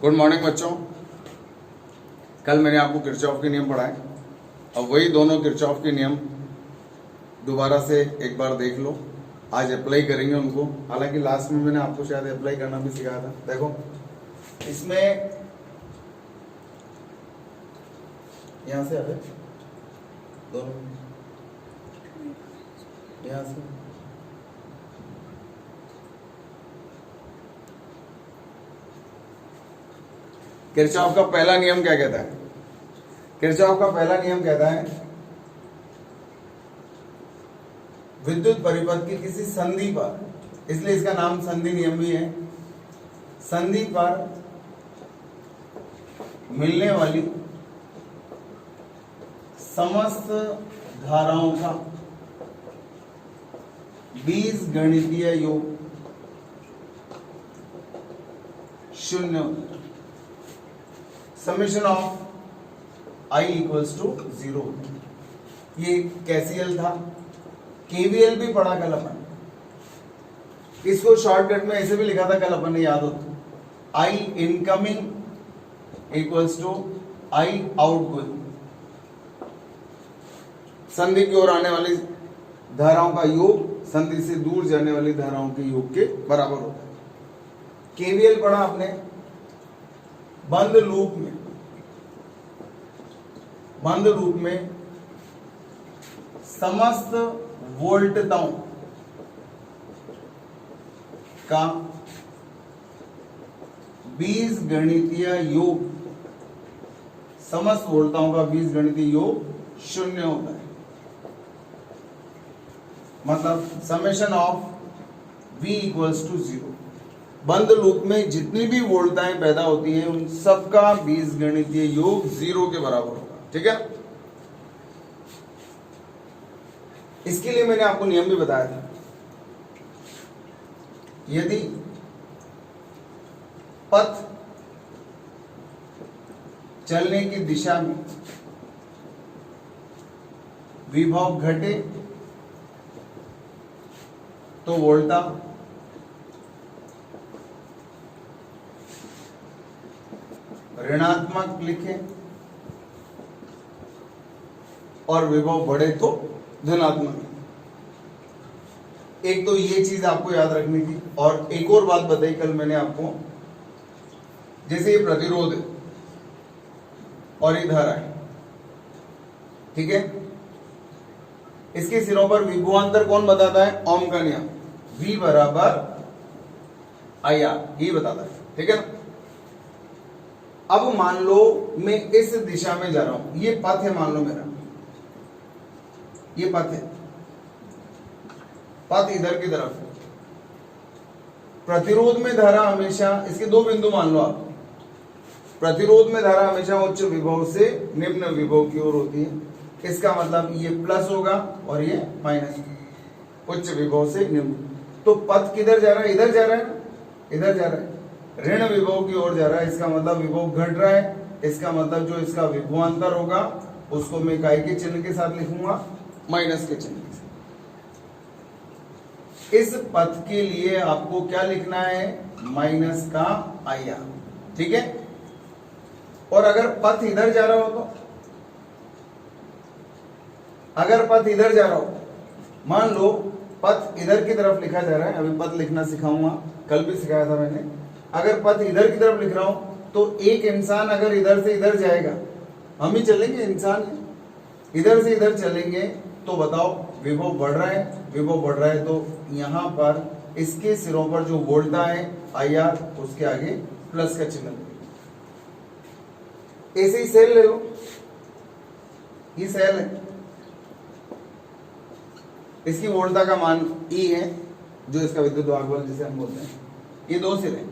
Good morning बच्चों। कल मैंने आपको किरचॉफ के नियम पढ़ाए। अब वही दोनों किरचॉफ के नियम दोबारा से एक बार देख लो। आज अप्लाई करेंगे उनको। हालांकि लास्ट में मैंने आपको शायद अप्लाई करना भी सिखाया था। देखो इसमें यहां से आ गए दोनों, यहां से किरचॉफ का पहला नियम क्या कहता है? किरचॉफ का पहला नियम कहता है विद्युत परिपथ की किसी संधि पर, इसलिए इसका नाम संधि नियम भी है, संधि पर मिलने वाली समस्त धाराओं का बीजगणितीय योग शून्य होता है। Summation of I equals to 0। ये कैसीएल था, केवीएल भी पढ़ा कल अपन। इसको शॉर्टकट में ऐसे भी लिखा था कल अपन ने, याद हो तो I incoming equals to I outgoing. संधि की ओर आने वाली धाराओं का योग संधि से दूर जाने वाली धाराओं के योग के बराबर होता है। केवीएल पढ़ा आपने बंद लूप में समस्त वोल्टताओं का बीजगणितीय योग, समस्त वोल्टताओं का बीजगणितीय योग शून्य होता है। मतलब summation of V equals to 0। बंद लूप में जितनी भी वोल्टताएं पैदा होती हैं उन सबका बीजगणितीय योग 0 के बराबर होगा। ठीक है, इसके लिए मैंने आपको नियम भी बताया था। यदि पथ चलने की दिशा में विभव घटे तो वोल्टा ऋणात्मक लिखे और विभव बढ़े तो धनात्मक। एक तो ये चीज आपको याद रखनी थी। और एक और बात बताई कल मैंने आपको, जैसे ये प्रतिरोध है और ये धारा है, ठीक है, इसके सिरों पर विभवांतर कौन बताता है? ओम का नियम V बराबर IR, ये बताता है। ठीक है ना। अब मान लो मैं इस दिशा में जा रहा हूं, ये पथ है, मान लो मेरा ये पथ है, पथ इधर की तरफ है। प्रतिरोध में धारा हमेशा, इसके दो बिंदु मान लो आप, प्रतिरोध में धारा हमेशा उच्च विभव से निम्न विभव की ओर होती है। इसका मतलब ये प्लस होगा और ये माइनस, उच्च विभव से निम्न। तो पथ किधर जा रहा है? इधर जा रहा है, इधर जा रहा है, ऋण विभव की ओर जा रहा है। इसका मतलब विभव घट रहा है। इसका मतलब जो इसका विभवांतर होगा उसको मैं काय के चिन्ह के साथ लिखूंगा, माइनस के चिन्ह के साथ। इस पथ के लिए आपको क्या लिखना है? माइनस का IR। ठीक है। और अगर पथ इधर जा रहा हो तो, अगर पथ इधर जा रहा हो, मान लो पथ इधर की तरफ लिखा जा रहा है, अभी पथ लिखना सिखाऊंगा, कल भी सिखाया था मैंने। अगर पथ इधर की तरफ लिख रहा हूं तो एक इंसान अगर इधर से इधर जाएगा, हम ही चलेंगे, इंसान इधर से इधर चलेंगे, तो बताओ विभव बढ़ रहा है, विभव बढ़ रहा है तो यहां पर इसके सिरों पर जो वोल्टा है IR, उसके आगे प्लस का चिन्ह। ऐसे ही सेल ले लो, ये सेल है, इसकी वोल्टा का मान E है, जो इसका विद्युत वाहक जिसे हम बोलते हैं। ये दो सिरे,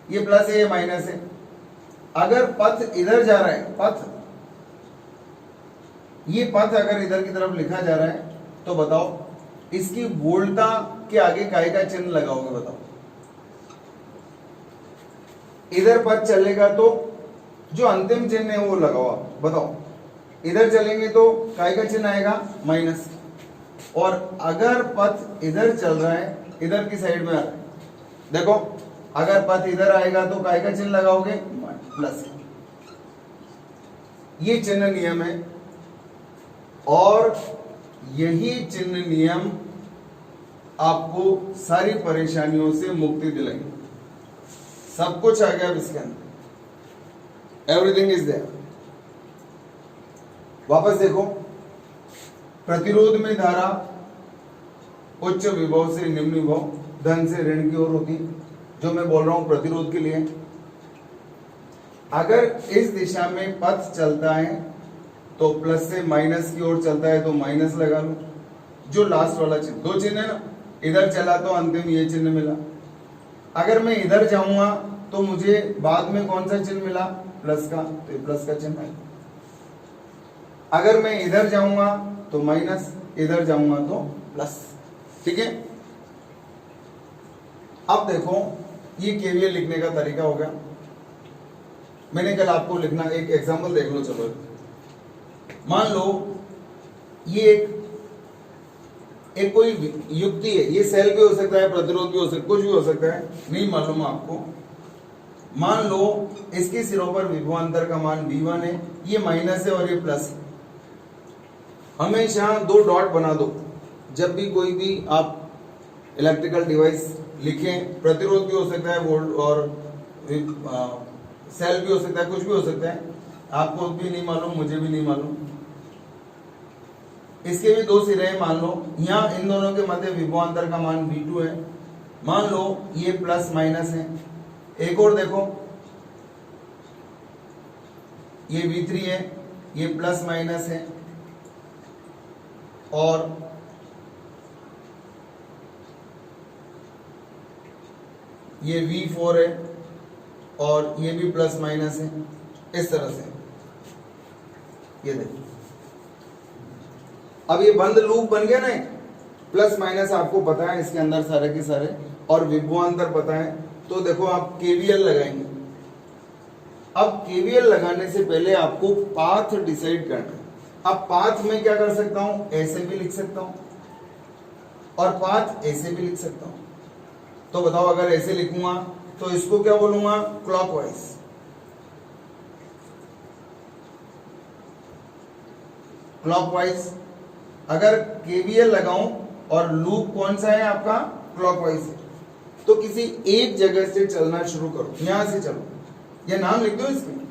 ये प्लस है, ये माइनस है। अगर पथ इधर जा रहा है, पथ, ये पथ अगर इधर की तरफ लिखा जा रहा है तो बताओ इसकी वोल्टा के आगे काय का चिन्ह लगाओगे? बताओ इधर पथ चलेगा तो जो अंतिम चिन्ह है वो लगाओ आप। बताओ इधर चलेंगे तो काय का चिन्ह आएगा? माइनस। और अगर पथ इधर चल रहा है, इधर की साइड में आ रहा है, देखो अगर पथ इधर आएगा तो काय का चिन्ह लगाओगे, प्लस। ये चिन्ह नियम है और यही चिन्ह नियम आपको सारी परेशानियों से मुक्ति दिलाएंगे। सब कुछ आ गया अब इसके अंदर, एवरीथिंग इज देयर। वापस देखो, प्रतिरोध में धारा उच्च विभव से निम्न विभव, धन से ऋण की ओर होती है, जो मैं बोल रहा हूं प्रतिरोध के लिए। अगर इस दिशा में पथ चलता है तो प्लस से माइनस की ओर चलता है तो माइनस लगा लो। जो लास्ट वाला चिन्ह, दो चिन्ह है ना, इधर चला तो अंतिम ये चिन्ह मिला। अगर मैं इधर जाऊंगा तो मुझे बाद में कौन सा चिन्ह मिला, प्लस का, तो ये प्लस का चिन्ह है। अगर मैं इधर जाऊंगा तो माइनस, इधर जाऊंगा तो प्लस। ठीक है, अब देखो ये केवीएल लिखने का तरीका हो गया। मैंने कल आपको लिखना, एक एग्जांपल देख लो। चलो मान लो ये एक कोई युक्ति है, ये सेल भी हो सकता है, प्रतिरोध भी हो सकता है, कुछ भी हो सकता है, नहीं मालूम आपको। मान लो इसके सिरों पर विभवांतर का मान V1 है, ये माइनस है और ये प्लस है। हमेशा दो डॉट बना दो जब भी कोई भी आप इलेक्ट्रिकल डिवाइस लिखें। प्रतिरोध भी हो सकता है, वोल्ट और सेल भी हो सकता है, कुछ भी हो सकता है, आपको भी नहीं मालूम, मुझे भी नहीं मालूम। इसके भी दो सिरे हैं, मान लो यहाँ इन दोनों के मध्य विभवांतर का मान V2 है, मान लो ये प्लस माइनस है। एक और देखो, ये V3 है, ये प्लस माइनस है, और ये V4 है और ये भी प्लस माइनस है। इस तरह से ये देखो, अब ये बंद लूप बन गया ना। प्लस माइनस आपको पता है इसके अंदर सारे के सारे, और विभवांतर पता है। तो देखो आप केवीएल लगाएंगे। अब केवीएल लगाने से पहले आपको पाथ डिसाइड करना है। अब पाथ में क्या कर सकता हूं, ऐसे भी लिख सकता हूं और पाथ ऐसे भी लिख सकता हूं। तो बताओ, अगर ऐसे लिखूंगा तो इसको क्या बोलूंगा, क्लॉकवाइज। क्लॉकवाइज अगर केवीएल लगाऊं और लूप कौन सा है आपका, क्लॉकवाइज है, तो किसी एक जगह से चलना शुरू करो। यहां से चलो, ये नाम लिख दो इसमें।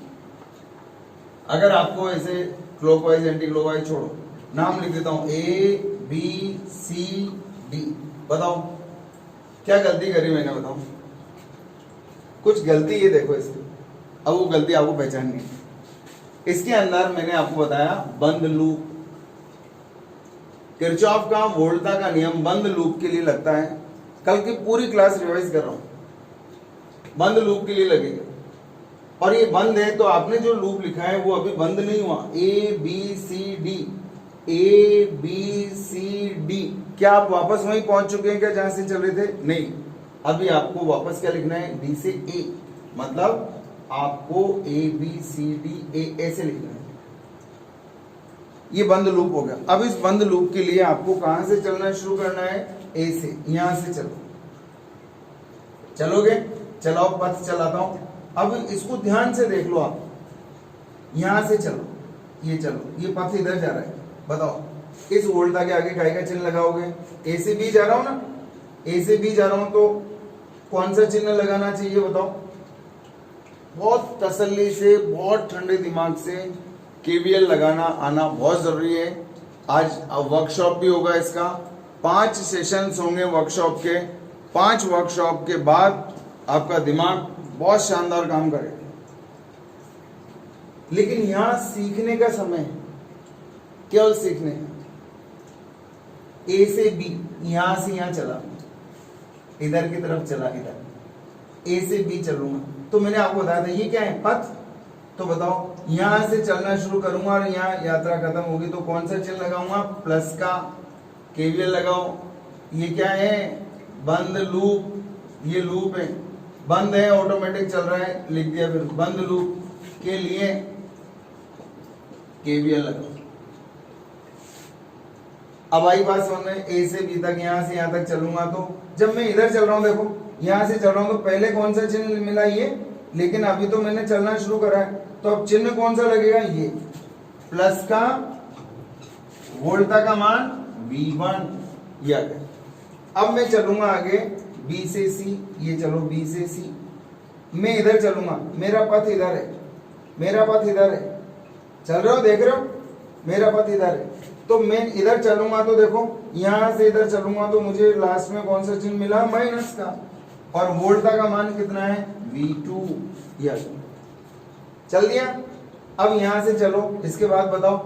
अगर आपको ऐसे क्लॉकवाइज एंटी क्लॉकवाइज छोड़ो, नाम लिख देता हूं ABCD। बताओ क्या गलती करी मैंने, बताओ। कुछ गलती ये देखो इसकी, अब वो गलती आपको पहचाननी है। इसके अंदर मैंने आपको बताया बंद लूप। किरचॉफ का वोल्टा का नियम बंद लूप के लिए लगता है। कल की पूरी क्लास रिवाइज कर रहा हूं, बंद लूप के लिए लगेगा। और ये बंद है तो आपने जो लूप लिखा है वो अभी बंद नहीं हुआ। ABCD, ABCD, क्या आप वापस वहीं पहुंच चुके हैं क्या जहां से चल रहे थे? नहीं, अभी आपको वापस क्या लिखना है, D से A, मतलब आपको ABCD ऐसे लिखना है। ये बंद लूप हो गया। अब इस बंद लूप के लिए आपको कहां से चलना शुरू करना है, A से। यहां से चलो, चलोगे? चलाओ, पथ चलाता हूं। अब इसको ध्यान से देख लो आप, यहां से चलो, ये चलो, ये पथ इधर जा रहा है। बताओ इस वोल्टा के आगे काय का चिन्ह लगाओगे? A से B जा रहा हूं ना, A से B जा रहा हूं तो कौन सा चिन्ह लगाना चाहिए बताओ? बहुत तसल्ली से, बहुत ठंडे दिमाग से केवीएल लगाना आना बहुत जरूरी है। आज वर्कशॉप भी होगा इसका, 5 सेशंस होंगे वर्कशॉप के। 5 वर्कशॉप के बाद आपका दिमाग बहुत शानदार काम करेगा। लेकिन यहां सीखने का समय है, केवल सीखने का। A से B, यहां से यहां चला, इधर की तरफ चला, इधर A से B चलूंगा। तो मैंने आपको बताया था ये क्या है, पथ। तो बताओ यहां से चलना शुरू करूंगा और यहां यात्रा खत्म होगी तो कौन सा चिन्ह लगाऊंगा, प्लस का। केवीएल लगाओ। ये क्या है, बंद लूप। ये लूप है, बंद है, ऑटोमेटिक चल रहा है, लिख दिया। फिर बंद लूप के लिए केवीएल लगाओ। अब आई बात समझ में, A से B तक, यहां से यहां तक चलूंगा तो जब मैं इधर चल रहा हूं, देखो यहां से चल रहा हूं तो पहले कौन सा चिन्ह मिला ये, लेकिन अभी तो मैंने चलना शुरू करा है, तो अब चिन्ह कौन सा लगेगा, ये प्लस का वोल्टा का मान V1 ये आ गया। अब मैं चलूंगा आगे B से C, ये चलो B से C, मैं इधर चलूंगा, मेरा पथ इधर है, मेरा पथ इधर है, चल रहे हो देख रहे हो, मेरा पथ इधर है, तो मैं इधर चलूंगा तो देखो यहां से इधर चलूंगा तो मुझे लास्ट में कौन सा चिन्ह मिला, माइनस का, और वोल्टा का मान कितना है, V2 ये चल दिया। अब यहां से चलो, इसके बाद बताओ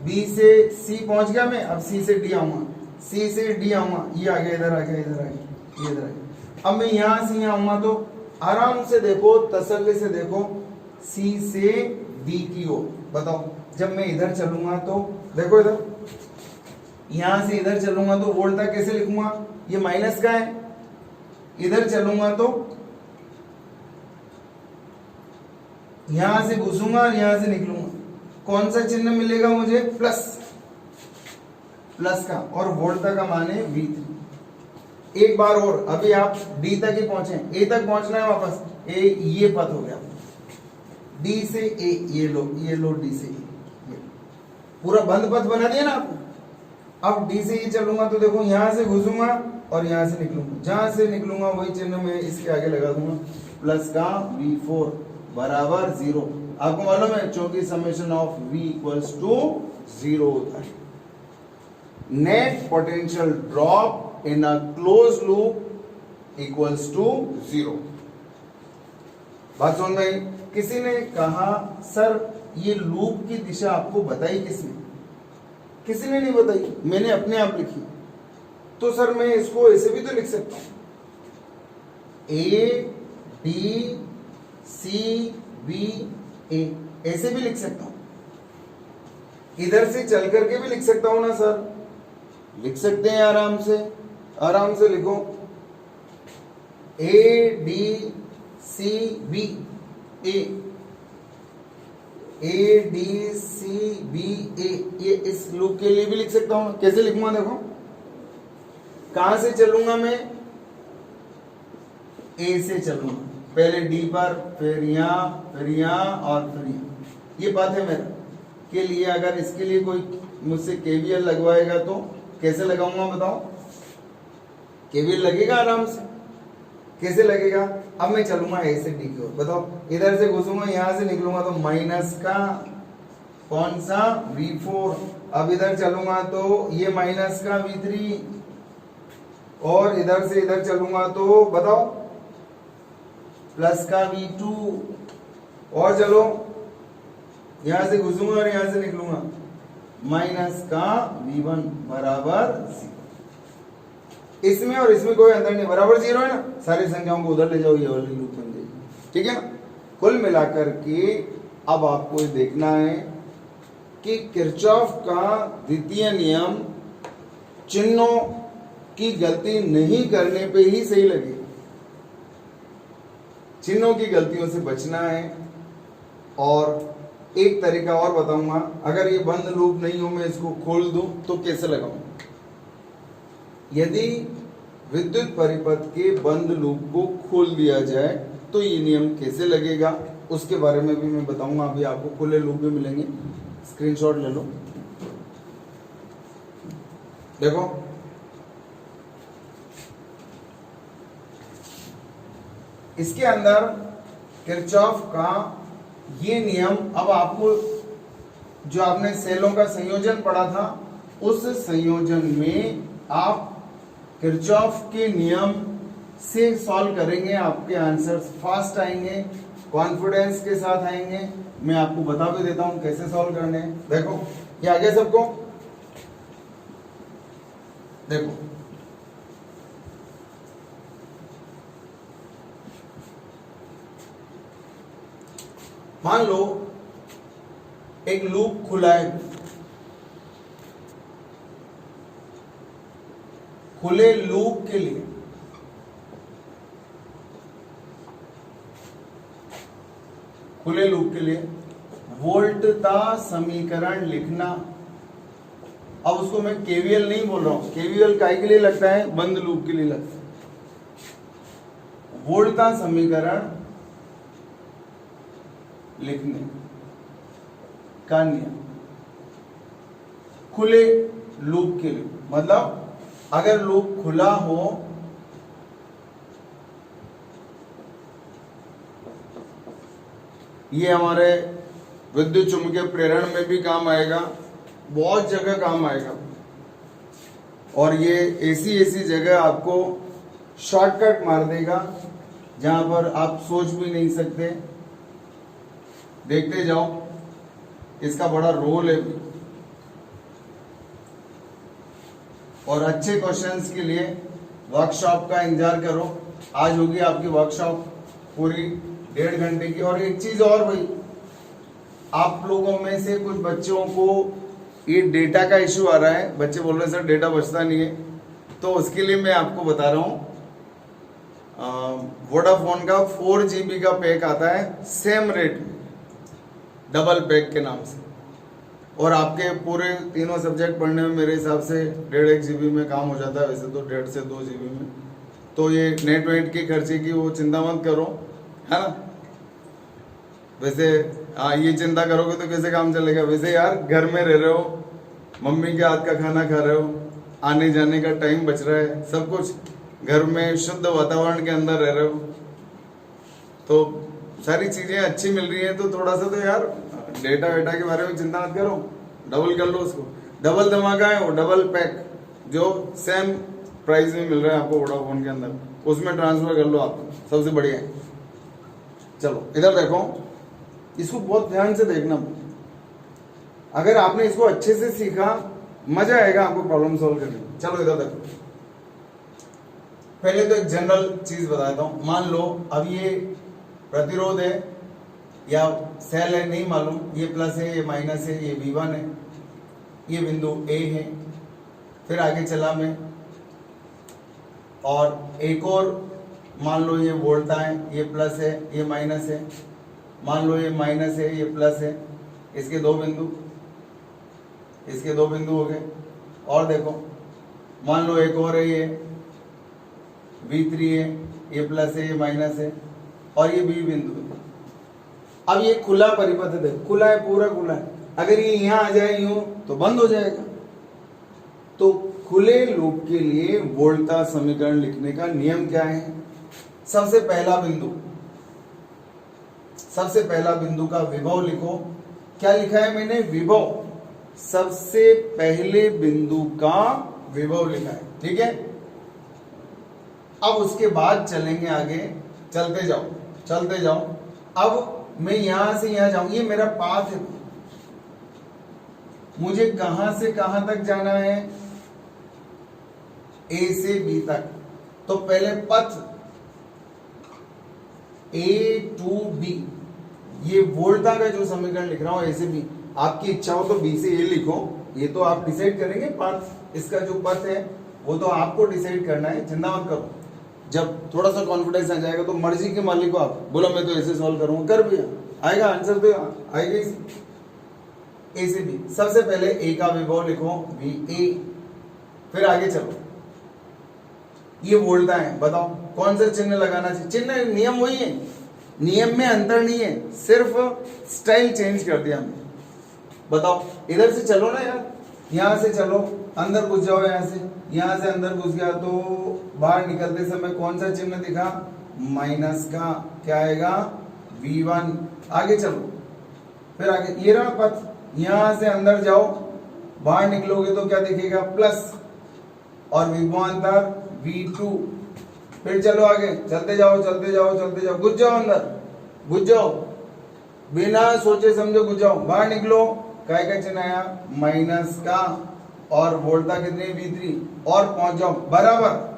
B से C पहुंच गया मैं, अब C से D आऊंगा, C से D आऊंगा, ये आ गया, इधर आ गया, इधर आ गया, ये इधर आ गया। अब मैं यहां से यहां आऊंगा तो आराम से देखो, तसल्ली से देखो, C से D की ओर। बताओ जब मैं इधर चलूंगा तो देखो, इधर यहां से इधर चलूंगा तो वोल्टा कैसे लिखूंगा, ये माइनस का है, इधर चलूंगा तो यहां से घुसूंगा और यहां से निकलूंगा, कौन सा चिन्ह मिलेगा मुझे, प्लस, प्लस का, और वोल्टा का मान है V3। एक बार और, अभी आप D तक ही पहुंचे, A तक पहुंचना है वापस, A ये पथ हो गया, D से A, ये लो D से A, पूरा बंद पथ बना दिया ना आपको। अब D से ये चलूंगा तो देखो यहां से घुसूंगा और यहां से निकलूंगा, जहां से निकलूंगा वही चिन्ह मैं इसके आगे लगा दूंगा, प्लस का V4 बराबर 0। आपको मालूम है क्योंकि summation of V equals to 0 होता है। Net potential drop in a close loop equals to 0। बात समझ में आई? किसी ने कहा सर ये लूप की दिशा आपको बताई किसने? किसी ने नहीं बताई, मैंने अपने आप लिखी। तो सर मैं इसको ऐसे भी तो लिख सकता हूं, A D C B A, ऐसे भी लिख सकता हूं। इधर से चल करके भी लिख सकता हूं ना सर? लिख सकते हैं आराम से, आराम से लिखो, A D C B A, A D C B A, ये इस लूप के लिए भी लिख सकता हूं। कैसे लिखूंगा देखो, कहां से चलूंगा मैं, A से चलूंगा, पहले D पर, फिर यहां, फिर यहां और फिर यहां। ये बात है मेरा के लिए। अगर इसके लिए कोई मुझसे KVL लगवाएगा तो कैसे लगाऊंगा बताओ? KVL लगेगा आराम से, कैसे लगेगा? अब मैं चलूंगा A से D की ओर, बताओ इधर से घुसूंगा, यहां से निकलूंगा तो माइनस का कौन सा, V4। अब इधर चलूंगा तो ये माइनस का V3, और इधर से इधर चलूंगा तो बताओ प्लस का V2, और चलो यहां से घुसूंगा और यहां से निकलूंगा माइनस का V1 बराबर 0। इसमें और इसमें कोई अंतर नहीं, बराबर 0 है ना। सारी संख्याओं को उधर ले जाओ, ये वाली लूप बन जाएगी, ठीक है ना। कुल मिलाकर के अब आपको ये देखना है कि किरचॉफ का द्वितीय नियम चिन्हों की गलती नहीं करने पे ही सही लगे, चिन्हों की गलतियों से बचना है। और एक तरीका और बताऊंगा, अगर ये बंद लूप नहीं हो, मैं इसको खोल दूं तो कैसे लगाऊं। यदि विद्युत परिपथ के बंद लूप को खोल दिया जाए तो ये नियम कैसे लगेगा, उसके बारे में भी मैं बताऊंगा। अभी आपको खुले लूप भी मिलेंगे, स्क्रीनशॉट ले लो, देखो इसके अंदर किरचॉफ का ये नियम। अब आपको जो आपने सेलों का संयोजन पढ़ा था, उस संयोजन में आप किरचॉफ के नियम से सॉल्व करेंगे, आपके आंसर्स फास्ट आएंगे, कॉन्फिडेंस के साथ आएंगे। मैं आपको बता भी देता हूं कैसे सॉल्व करने हैं। देखो ये आ गया सबको, देखो मान लो एक लूप खुला है, खुले लूप के लिए वोल्टता समीकरण लिखना। अब उसको मैं केवीएल नहीं बोल रहा हूं, केवीएल काहे के लिए लगता है, बंद लूप के लिए लगता है। वोल्टा समीकरण लिखने का नियम खुले लूप के लिए, मतलब अगर लूप खुला हो ये हमारे विद्युत चुंबकीय प्रेरण में भी काम आएगा, बहुत जगह काम आएगा। और ये ऐसी जगह आपको शॉर्टकट मार देगा जहां पर आप सोच भी नहीं सकते। देखते जाओ, इसका बड़ा रोल है भी। और अच्छे क्वेश्चंस के लिए वर्कशॉप का इंतजार करो। आज होगी आपकी वर्कशॉप पूरी 1.5 घंटे की। और एक चीज और भाई, आप लोगों में से कुछ बच्चों को ये डेटा का इश्यू आ रहा है, बच्चे बोल रहे हैं सर डेटा बचता नहीं है, तो उसके लिए मैं आपको बता रहा हूँ, वोडाफोन का 4 GB का पैक आता है सेम रेट में, डबल पैक के नाम से। और आपके पूरे तीनों सब्जेक्ट पढ़ने में मेरे हिसाब से 1.5 GB में काम हो जाता है, वैसे तो 1.5 से 2 GB में। तो ये नेट वेट के खर्चे की वो चिंता मत करो, है ना। वैसे हाँ, ये चिंता करोगे तो कैसे काम चलेगा। वैसे यार घर में रह रहे हो, मम्मी के हाथ का खाना खा रहे हो, आने जाने का टाइम बच रहा है, सब कुछ घर में शुद्ध वातावरण के अंदर रह रहे हो, तो सारी चीजें अच्छी मिल रही हैं। तो थोड़ा सा तो यार डेटा वेटा के बारे में चिंता मत करो, डबल कर लो उसको। डबल धमाका है वो, डबल पैक जो सेम प्राइस में मिल रहा है आपको वोडाफोन के अंदर, उसमें ट्रांसफर कर लो आप, सबसे बढ़िया है। चलो इधर देखो, इसको बहुत ध्यान से देखना। अगर आपने इसको अच्छे से सीखा, मजा आएगा आपको प्रॉब्लम सॉल्व करने में। चलो इधर देखो, पहले तो एक जनरल चीज बताता हूं। मान लो अब ये प्रतिरोध है या सेल है, नहीं मालूम, ये प्लस है, ये माइनस है, ये V1 है, ये बिंदु A है। फिर आगे चला मैं, और एक और मान लो ये वोल्टा है, ये प्लस है, ये माइनस है, मान लो ये माइनस है, ये प्लस है, इसके दो बिंदु हो गए। और देखो, मान लो एक और है, ये V3 है, ये प्लस है, ये माइनस है, और ये B बिंदु है। अब ये खुला परिपथ है, देखो खुला है, पूरा खुला है। अगर ये यहां आ जाए यूं तो बंद हो जाएगा। तो खुले लूप के लिए वोल्टा समीकरण लिखने का नियम क्या है। सबसे पहला बिंदु का विभव लिखो। क्या लिखा है मैंने, विभव। सबसे पहले बिंदु का विभव लिखा है, ठीक है। अब उसके बाद चलेंगे आगे, चलते जाओ। अब मैं यहां से यहां जाऊं, ये मेरा पाथ है, मुझे कहां से कहां तक जाना है, A से B तक। तो पहले पथ A to B, ये वोल्टा का जो समीकरण लिख रहा हूं A से B, आपकी इच्छा हो तो B से A लिखो, ये तो आप डिसाइड करेंगे। पाथ इसका जो पथ है वो तो आपको डिसाइड करना है, चिंता मत करो। जब थोड़ा सा कॉन्फिडेंस आ जाएगा तो मर्जी के मालिक को आप बोला मैं तो ऐसे सॉल्व करूंगा, कर भी आएगा आंसर, तो आएगा ही। A से B, सबसे पहले A का विभव लिखो VA। फिर आगे चलो, ये वोल्टा है, बताओ कौन सा चिन्ह लगाना चाहिए। चिन्ह नियम वही है, नियम में अंतर नहीं है, सिर्फ स्टाइल चेंज कर दिया हमने। बताओ इधर से चलो ना यार, यहां से चलो, अंदर घुस जाओ, यहां से अंदर घुस गया तो बाहर निकलते समय कौन सा चिन्ह दिखा, माइनस का। क्या आएगा, V1। आगे चलो, फिर आगे ये रहा पथ, यहां से अंदर जाओ, बाहर निकलोगे तो क्या दिखेगा, प्लस, और विभवांतर V2। फिर चलो आगे, चलते जाओ, घुस जाओ अंदर, घुस जाओ, बिना सोचे समझे घुस जाओ, बाहर निकलो, काय का चिन्ह आया, माइनस का, और वोल्टा कितने, V3, और पहुंच जाओ बराबर।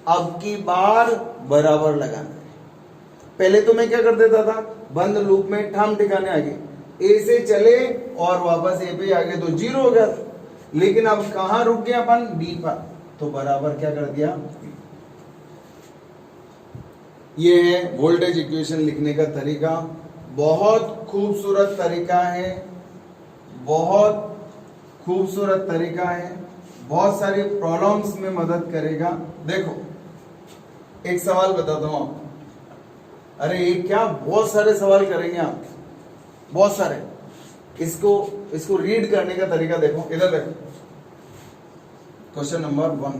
अब की बार बराबर लगाना है। पहले तो मैं क्या कर देता था, बंद लूप में ठाम ठिकाने आगे, A से चले और वापस A पे आ गए तो 0 हो गया। लेकिन अब कहां रुक गए अपन, B पर, तो बराबर क्या कर दिया। ये है वोल्टेज इक्वेशन लिखने का तरीका, बहुत खूबसूरत तरीका है, बहुत सारी प्रॉब्लम्स में मदद करेगा। देखो एक सवाल बताता हूं आपको, अरे ये क्या, बहुत सारे सवाल करेंगे आप, बहुत सारे। इसको रीड करने का तरीका देखो, इधर देखो। क्वेश्चन नंबर 1,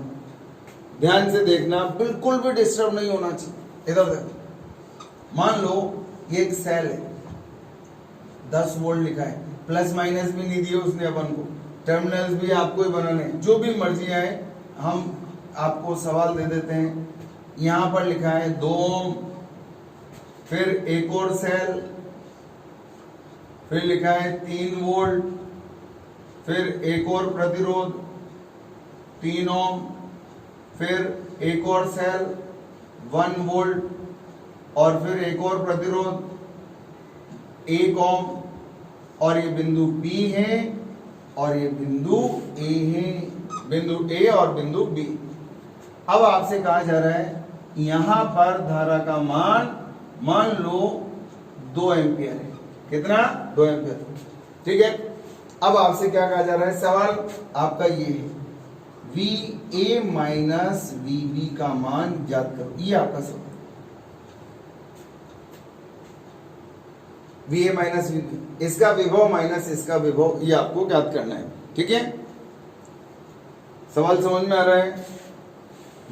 ध्यान से देखना, बिल्कुल भी डिस्टर्ब नहीं होना चाहिए। इधर देखो, मान लो ये एक सेल है, 10 वोल्ट लिखा है, प्लस माइनस भी नहीं दिए उसने अपन को, टर्मिनल्स भी आपको ही बनाने हैं, जो भी मर्जी आए हम आपको सवाल दे देते हैं। यहां पर लिखा है 2 ओम, फिर एक और सेल, फिर लिखा है 3 वोल्ट, फिर एक और प्रतिरोध 3 ओम, फिर एक और सेल 1 वोल्ट, और फिर एक और प्रतिरोध 1 ओम, और ये बिंदु B है और ये बिंदु A है, बिंदु A और बिंदु B। अब आपसे कहा जा रहा है यहां पर धारा का मान लो 2 एम्पियर है। कितना? 2 एम्पियर। ठीक है, अब आपसे क्या कहा जा रहा है, सवाल आपका ये है, VA माइनस VB का मान ज्ञात करो। ये आपका सवाल, VA माइनस VB, इसका विभव माइनस इसका विभव, ये आपको ज्ञात करना है। ठीक है, सवाल समझ में आ रहा है?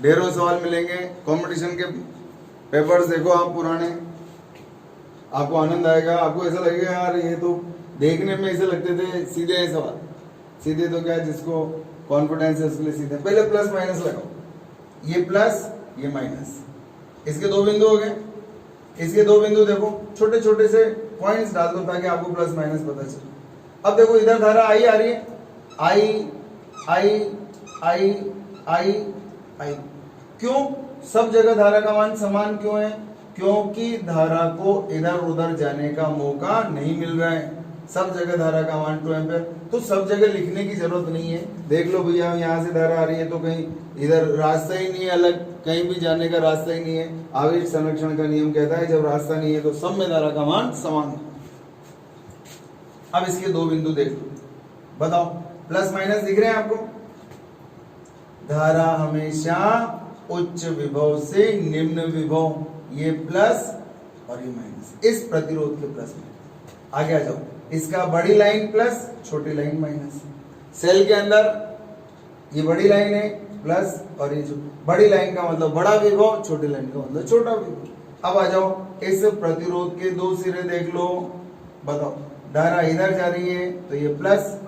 ढेरों सवाल मिलेंगे, कंपटीशन के पेपर्स देखो आप पुराने, आपको आनंद आएगा। आपको ऐसा लगेगा यार ये तो देखने में ऐसे लगते थे सीधे है सवाल, सीधे तो क्या, जिसको कॉन्फिडेंस है उसके लिए सीधे। पहले प्लस माइनस लगाओ, ये प्लस ये माइनस, इसके 2 बिंदु हो गए, इसके 2 बिंदु देखो, छोटे छोटे से पॉइंट्स डाल दो ताकि आपको प्लस माइनस पता चले। अब देखो इधर धारा आई आ रही है, आई आई आई आई आई, क्यों? सब जगह धारा का मान समान क्यों है? क्योंकि धारा को इधर उधर जाने का मौका नहीं मिल रहा है। सब जगह धारा का मान 2 एम्पियर, तो सब जगह लिखने की जरूरत नहीं है। देख लो भैया, यहाँ से धारा आ रही है तो कहीं इधर रास्ता ही नहीं है, अलग कहीं भी जाने का रास्ता ही नहीं है। आवेश संरक्षण का नियम कहता है जब रास्ता नहीं है तो सब में धारा का मान समान है। अब इसके 2 बिंदु देख लो, बताओ प्लस माइनस दिख रहे हैं आपको? धारा हमेशा उच्च विभव से निम्न विभव, ये प्लस और ये माइनस, इस प्रतिरोध के प्लस माइनस। आगे आ जाओ, इसका बड़ी लाइन प्लस, छोटी लाइन माइनस। सेल के अंदर ये बड़ी लाइन है प्लस, और ये जो बड़ी लाइन का मतलब बड़ा विभव, छोटी लाइन का मतलब छोटा विभव। अब आ जाओ, इस प्रतिरोध के 2 सिरे देख लो, बताओ धारा इधर जा रही है तो ये प्लस,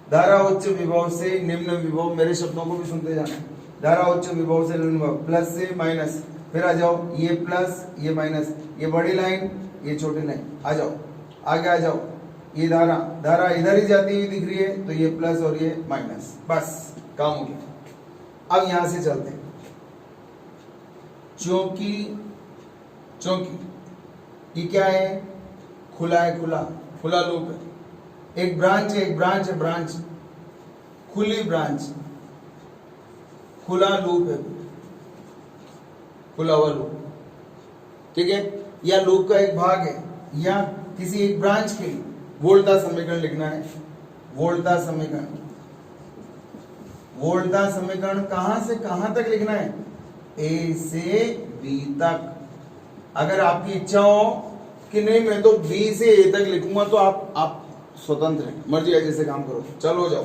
धारा उच्च विभव से निम्न विभव, मेरे शब्दों को भी सुनते जाना, धारा उच्च विभव से निम्न विभव, प्लस से माइनस, फिर आ जाओ ये प्लस ये माइनस, ये बड़ी लाइन ये छोटी लाइन। आ जाओ आगे आ जाओ, ये धारा इधर ही जाती हुई दिख रही है तो ये प्लस और ये माइनस, बस काम हो गया। अब यहां से चलते हैं, चूंकि ये क्या है, खुला है, खुला लूप है, एक ब्रांच है, ब्रांच खुली ब्रांच, खुला लूप है, खुला हुआ लूप, ठीक है, या लूप का एक भाग है, या किसी एक ब्रांच के लिए वोल्टा समीकरण लिखना है। वोल्टा समीकरण कहां से कहां तक लिखना है? ए से बी तक। अगर आपकी इच्छा हो कि नहीं मैं तो बी से ए तक लिखूंगा तो आप स्वतंत्र हैं, मर्जी है जैसे काम करो, चलो जाओ।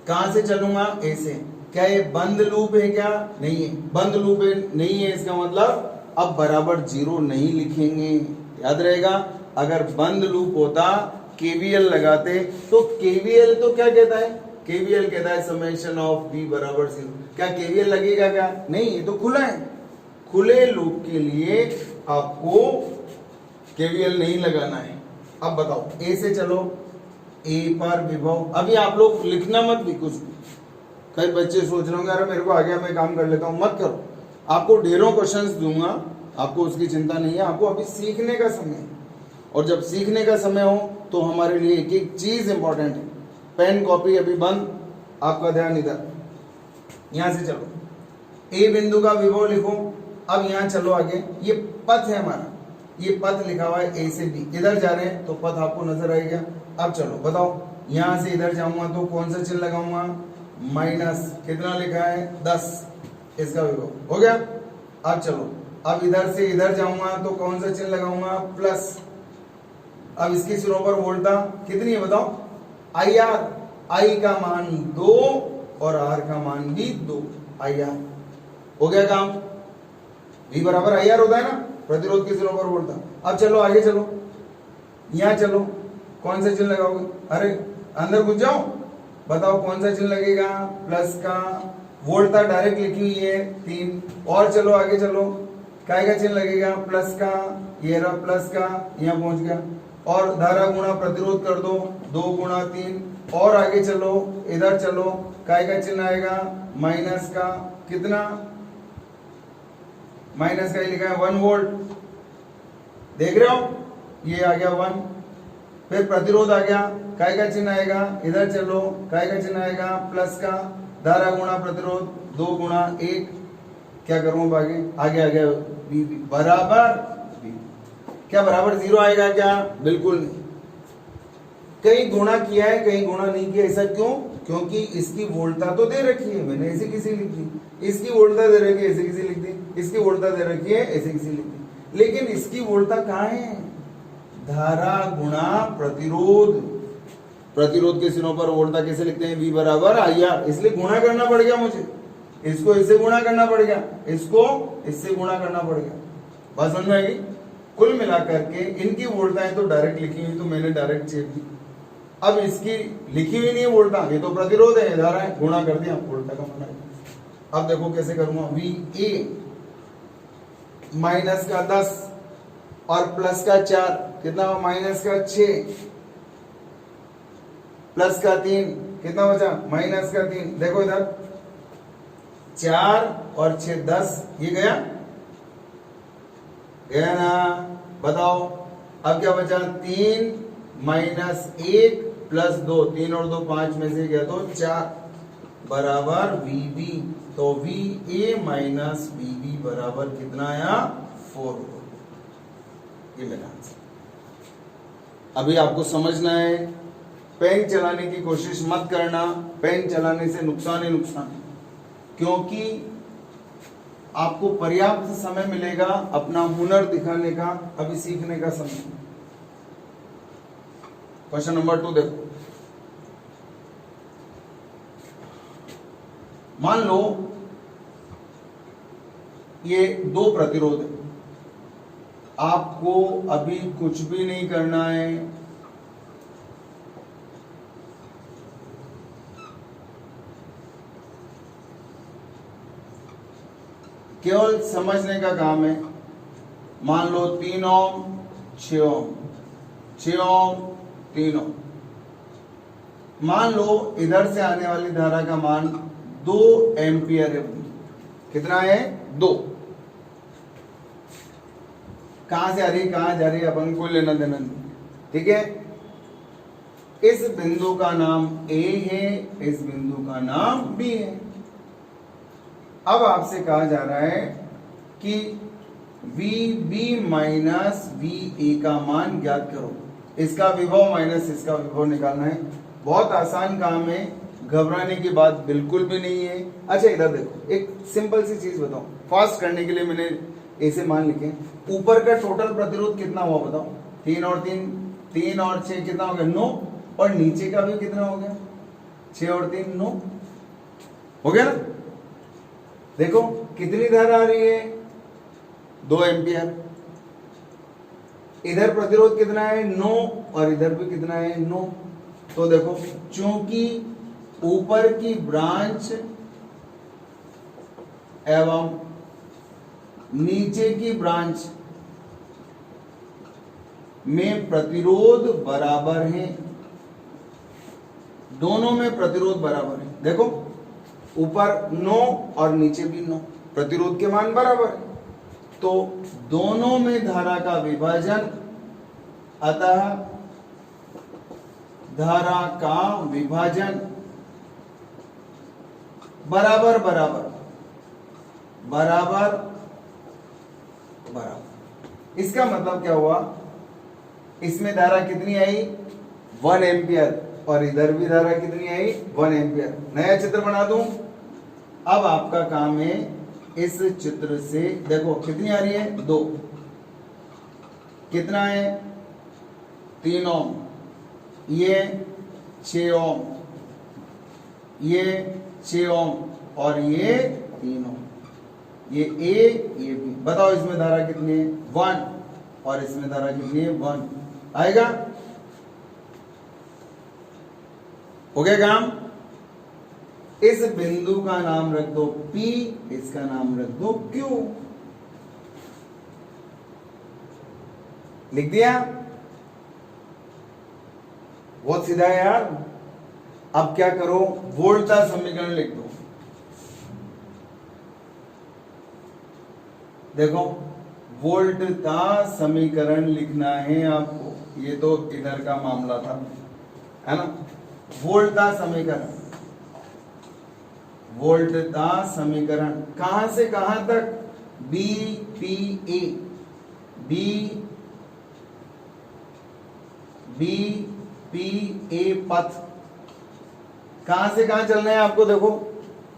कहां से चलूंगा? ए से। क्या ये बंद लूप है? क्या नहीं है, बंद लूप है, नहीं है, इसका मतलब अब बराबर 0 नहीं लिखेंगे, याद रहेगा। अगर बंद लूप होता, केवीएल लगाते, तो केवीएल तो क्या कहता है? केवीएल कहता है समेशन ऑफ बी बराबर 0। क्या केवीएल लगेगा? क्या नहीं, ये तो खुला है। खुले लूप के लिए आपको केवीएल नहीं लगाना है। अब बताओ, ए से चलो, ए पर विभव, अभी आप लोग लिखना मत भी कुछ भी। कई बच्चे सोच रहे होंगे अरे मेरे को आ गया मैं काम कर लेता हूं, मत करो। आपको ढेरों क्वेश्चंस दूंगा, आपको उसकी चिंता नहीं है। आपको अभी सीखने का समय है, और जब सीखने का समय हो तो हमारे लिए एक एक चीज इंपॉर्टेंट है। पेन कॉपी अभी बंद, आपका ध्यान इधर। यहां से चलो, ए बिंदु का विभव लिखो। अब यहां चलो आगे, ये पथ है हमारा, ये पथ लिखा हुआ है ए से बी, इधर जा रहे हैं तो पथ आपको नजर आएगा। अब चलो बताओ, यहां से इधर जाऊंगा तो कौन सा चिन्ह लगाऊंगा? माइनस। कितना लिखा है? 10, इसका विभव हो गया। अब चलो अब इधर से इधर जाऊंगा तो कौन सा चिन्ह लगाऊंगा, प्लस। अब इसके सिरों पर वोल्टा कितनी है बताओ, आई आर, आई का मान 2 और आर का मान भी 2, आई आर। हो गया काम, V बराबर आई आर होता है ना, प्रतिरोध के सिरों पर वोल्टा। अब चलो आगे चलो, यहां चलो, कौन सा चिन्ह लगाओगे, अरे अंदर घुस जाओ, बताओ कौन सा चिन्ह लगेगा, प्लस का, वोल्टा डायरेक्ट लिखी हुई है 3, और चलो आगे चलो, काय का चिन्ह लगेगा, प्लस का, ये रहा प्लस का, यहां पहुंच गया, और धारा गुणा प्रतिरोध कर दो, 2 गुणा 3, और आगे चलो, इधर चलो, काय का चिन्ह आएगा, माइनस का, कितना, माइनस का ही लिखा है 1 वोल्ट, देख रहे हो, ये आ गया 1, फिर प्रतिरोध आ गया, काय का चिन्ह आएगा, इधर चलो, काय का चिन्ह आएगा, प्लस का, धारा गुणा प्रतिरोध, 2 गुणा 1, क्या करूं आगे, आगे आ गया V बराबर V। क्या बराबर 0 आएगा क्या, बिल्कुल नहीं, कहीं गुणा किया है कहीं गुणा नहीं किया, ऐसा क्यों, क्योंकि इसकी वोल्टता तो दे रखी है, मैंने ऐसे किसी लिख दी, इसकी वोल्टता दे रखी है ऐसे किसी लिख दी, इसकी वोल्टता दे रखी है ऐसे किसी लिख दी, लेकिन इसकी वोल्टता कहाँ है, धारा गुणा प्रतिरोध, प्रतिरोध के सिरों पर वोल्टता कैसे लिखते हैं, V बराबर आई आर, इसलिए गुणा करना पड़ गया मुझे, इसको इससे गुणा करना पड़ गया, इसको इससे गुणा करना पड़ गया, बात समझ में आएगी। कुल मिलाकर के इनकी वोल्टताएं तो डायरेक्ट लिखी हुई, तो मैंने डायरेक्ट चेक दी। अब इसकी लिखी हुई नहीं है वोल्टा, ये तो प्रतिरोध है, धारा है, गुणा कर दिया, वोल्टा का मान आएगा। अब देखो कैसे करूंगा, VA माइनस का 10 और प्लस का 4, कितना हुआ, माइनस का 6, प्लस का 3, कितना बचा, माइनस का 3, देखो इधर 4 और 6 10, ये गया गया ना, बताओ अब क्या बचा, 3 माइनस 1 प्लस 2, 3 और 2 5 में से गया तो 4 बराबर VB, तो VA माइनस VB बराबर कितना आया, 4, ये मेरा आंसर। अभी आपको समझना है, पेन चलाने की कोशिश मत करना, पेन चलाने से नुकसान ही नुकसान है, क्योंकि आपको पर्याप्त समय मिलेगा अपना हुनर दिखाने का, अभी सीखने का समय। क्वेश्चन नंबर 2 देखो, मान लो ये 2 प्रतिरोध है, आपको अभी कुछ भी नहीं करना है, केवल समझने का काम है। मान लो 3 ओम 6 ओम, 6 ओम 3 ओम, मान लो इधर से आने वाली धारा का मान 2 एम्पियर है, कितना है 2, कहां से आ रही कहां जा रही है अपन को लेना देना नहीं, ठीक है। इस बिंदु का नाम A है, इस बिंदु का नाम B है। अब आपसे कहा जा रहा है कि VB माइनस VA का मान ज्ञात करो, इसका विभव माइनस इसका विभव निकालना है। बहुत आसान काम है, घबराने की बात बिल्कुल भी नहीं है। अच्छा इधर देखो, एक सिंपल सी चीज बताओ, फास्ट करने के लिए मैंने ऐसे मान लिखे, ऊपर का टोटल प्रतिरोध कितना हुआ बताओ, 3 और 3, 3 और 6 कितना हो गया 9, और नीचे का भी कितना हो गया 6 और 3 9, हो गया ना। देखो कितनी धारा आ रही है 2 एम्पियर, इधर प्रतिरोध कितना है 9 और इधर भी कितना है 9। तो देखो चूंकि ऊपर की ब्रांच एवं नीचे की ब्रांच में प्रतिरोध बराबर है, दोनों में प्रतिरोध बराबर है। देखो ऊपर 9 और नीचे भी 9, प्रतिरोध के मान बराबर है, तो दोनों में धारा का विभाजन, अतः धारा का विभाजन बराबर बराबर बराबर बराबर। इसका मतलब क्या हुआ, इसमें धारा कितनी आई 1 एम्पियर, और इधर भी धारा कितनी आई 1 एम्पियर। नया चित्र बना दूं। अब आपका काम है इस चित्र से देखो कितनी आ रही है 2, कितना है 3 ओम, ये 6 ओम, ये 6 ओम और ये 3 ओम, ये A ये B। बताओ इसमें धारा कितनी है 1 और इसमें धारा कितनी है 1। आएगा? हो गया काम? इस बिंदु का नाम रख दो P, इसका नाम रख दो Q। लिख दिया? बहुत सीधा है यार। अब क्या करो, वोल्ट का समीकरण लिख दो। देखो वोल्ट का समीकरण लिखना है आपको, ये तो इधर का मामला था, है ना। वोल्ट का समीकरण, वोल्ट का समीकरण कहां से कहां तक, B P A, B P A पथ कहां से कहां चलना है आपको। देखो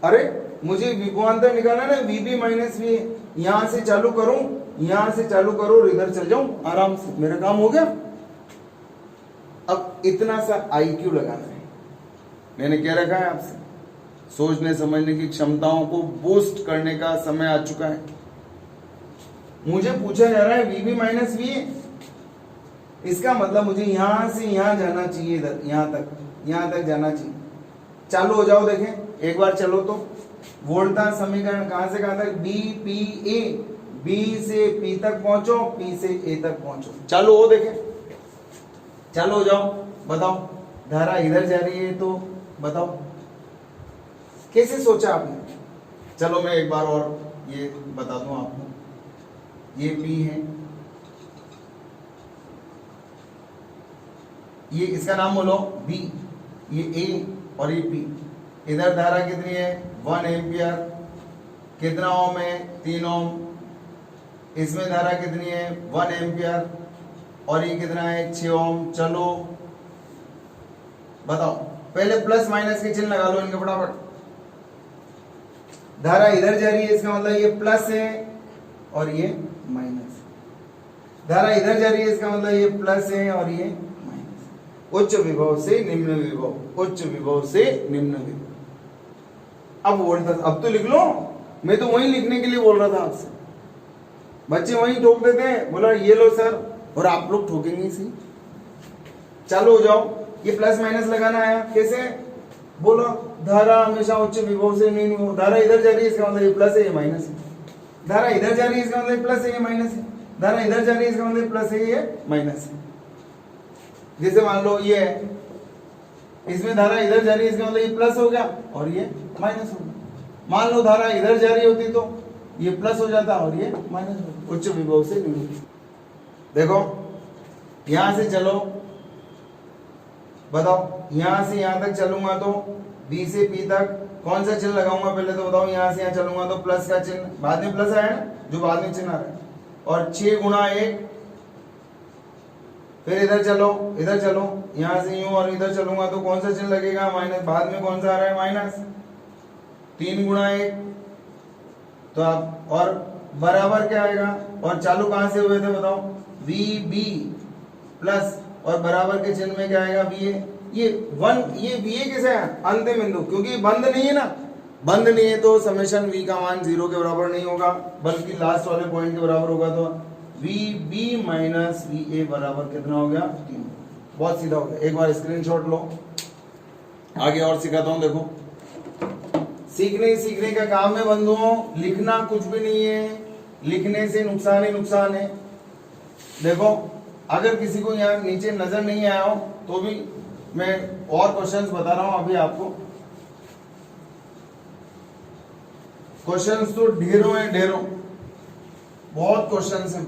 अरे मुझे विभवांतर निकालना ना, वीबी माइनस वी, यहां से चालू करूं, यहां से चालू करो और इधर चल जाऊं आराम से, मेरा काम हो गया। अब इतना सा आईक्यू लगाना है, मैंने क्या रखा है आपसे, सोचने समझने की क्षमताओं को बूस्ट करने का समय आ चुका है। मुझे पूछा जा रहा है वीबी माइनस वी, इसका मतलब मुझे यहां से यहां जाना चाहिए, इधर यहां तक जाना चाहिए। चालू हो जाओ, देखें एक बार चलो तो। वोल्ट का समीकरण कहां से कहां तक, बी पी ए, बी से पी तक पहुंचो, पी से ए तक पहुंचो। चालू हो, देखें चालू हो जाओ। बताओ धारा इधर जा रही है तो बताओ कैसे सोचा आपने। चलो मैं एक बार और ये बता दूं आपको, ये P है, ये इसका नाम बोलो B, ये A और ये P। इधर धारा कितनी है 1 एम्पियर, कितना ओम है 3 ओम, इसमें धारा कितनी है 1 एम्पियर और ये कितना है 6 ओम। चलो बताओ, पहले प्लस माइनस के चिन्ह लगा लो इनके फटाफट। धारा इधर जा रही है, इसका मतलब ये प्लस है और ये माइनस। धारा इधर जा रही है, इसका मतलब ये प्लस है और ये माइनस। उच्च विभव से निम्न विभव, उच्च विभव से निम्न विभव। अब वोल्टेज अब तो लिख लो, मैं तो वही लिखने के लिए बोल रहा था आपसे। बच्चे वही ठोक देते हैं, बोला ये लो सर, और आप लोग ठोकेंगे इसी। चालू हो जाओ, ये प्लस माइनस लगाना है, कैसे बोलो, धारा हमेशा उच्च विभव से निम्न विभव। धारा इधर जा रही है, इसका मतलब ये प्लस है ये माइनस है। धारा इधर जा रही है, इसका मतलब प्लस है ये माइनस है। धारा इधर जा रही है, इसका मतलब प्लस है ये माइनस है। जैसे मान लो ये है, इसमें धारा इधर जा रही है, इसका मतलब ये प्लस हो गया और ये माइनस हो गया। मान लो धारा इधर जा रही होती तो ये प्लस हो जाता और ये माइनस हो जाता। उच्च विभव से निम्न। देखो यहां से चलो, बताओ यहां से यहां तक चलूंगा तो B से P तक कौन सा चिन्ह लगाऊंगा पहले तो बताओ। यहां से यहां चलूंगा तो प्लस का चिन्ह, बाद में प्लस आया ना, जो बाद में चिन्ह आ रहा है, और 6 गुणा 1। फिर इधर चलो, इधर चलो, यहां से यूं और इधर चलूंगा तो कौन सा चिन्ह लगेगा, माइनस। बाद में कौन सा आ रहा है, माइनस। 3 गुणा 1 तो आप, और बराबर क्या आएगा, और चालू कहां से हुए थे बताओ, VB प्लस, और बराबर के चिन्ह में क्या आएगा, VA। ये 1, ये VA कैसे है अंतिम बिंदु, क्योंकि बंद नहीं है ना। बंद नहीं है तो समेशन V का मान 0 के बराबर नहीं होगा, बल्कि लास्ट वाले पॉइंट के बराबर होगा। तो VB माइनस VA बराबर कितना हो गया, 3। बहुत सीधा हो गया। एक बार स्क्रीनशॉट लो, आगे और सिखाता हूं। देखो सीखने का काम है बंधुओं, लिखना कुछ भी नहीं है, लिखने से नुकसान ही नुकसान है। देखो अगर किसी को यहाँ नीचे नजर नहीं आया हो तो भी मैं और क्वेश्चंस बता रहा हूं अभी आपको। क्वेश्चंस तो ढेरों हैं, ढेरों, बहुत क्वेश्चंस हैं।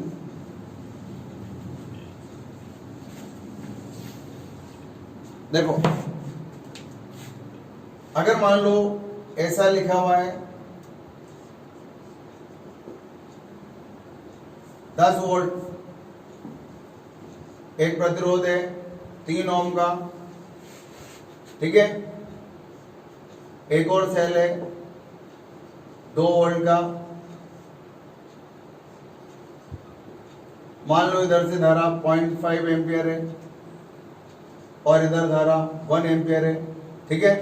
देखो अगर मान लो ऐसा लिखा हुआ है 10 वोल्ट, एक प्रतिरोध है 3 ओम का, ठीक है, एक और सेल है 2 वोल्ट का, मान लो इधर से धारा 0.5 एम्पियर है और इधर धारा 1 एम्पियर है, ठीक है।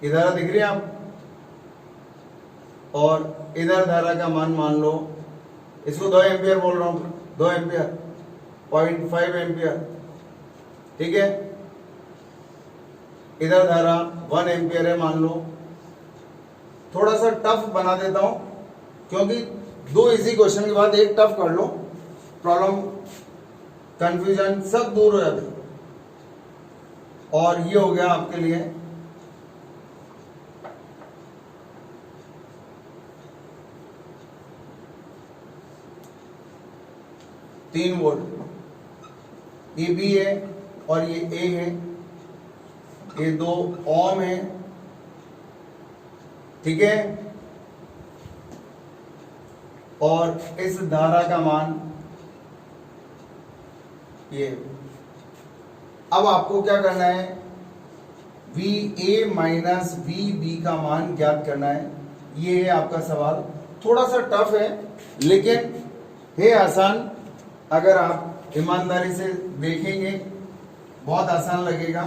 ये धारा दिख रही है आप, और इधर धारा का मान मान लो, इसको 2 एम्पियर बोल रहा हूं, 2 एम्पियर, 0.5 एम्पियर, ठीक है। इधर धारा 1 एम्पियर है मान लो। थोड़ा सा टफ बना देता हूं क्योंकि 2 इजी क्वेश्चन के बाद एक टफ कर लो, प्रॉब्लम कंफ्यूजन सब दूर हो जाते। और ये हो गया आपके लिए तीन वोल्ट, ये बी है और ये ए है, ये 2 ओम है, ठीक है। और इस धारा का मान ये। अब आपको क्या करना है, V A minus V B का मान ज्ञात करना है। ये है आपका सवाल, थोड़ा सा टफ है लेकिन है आसान। अगर आप ईमानदारी से देखेंगे बहुत आसान लगेगा।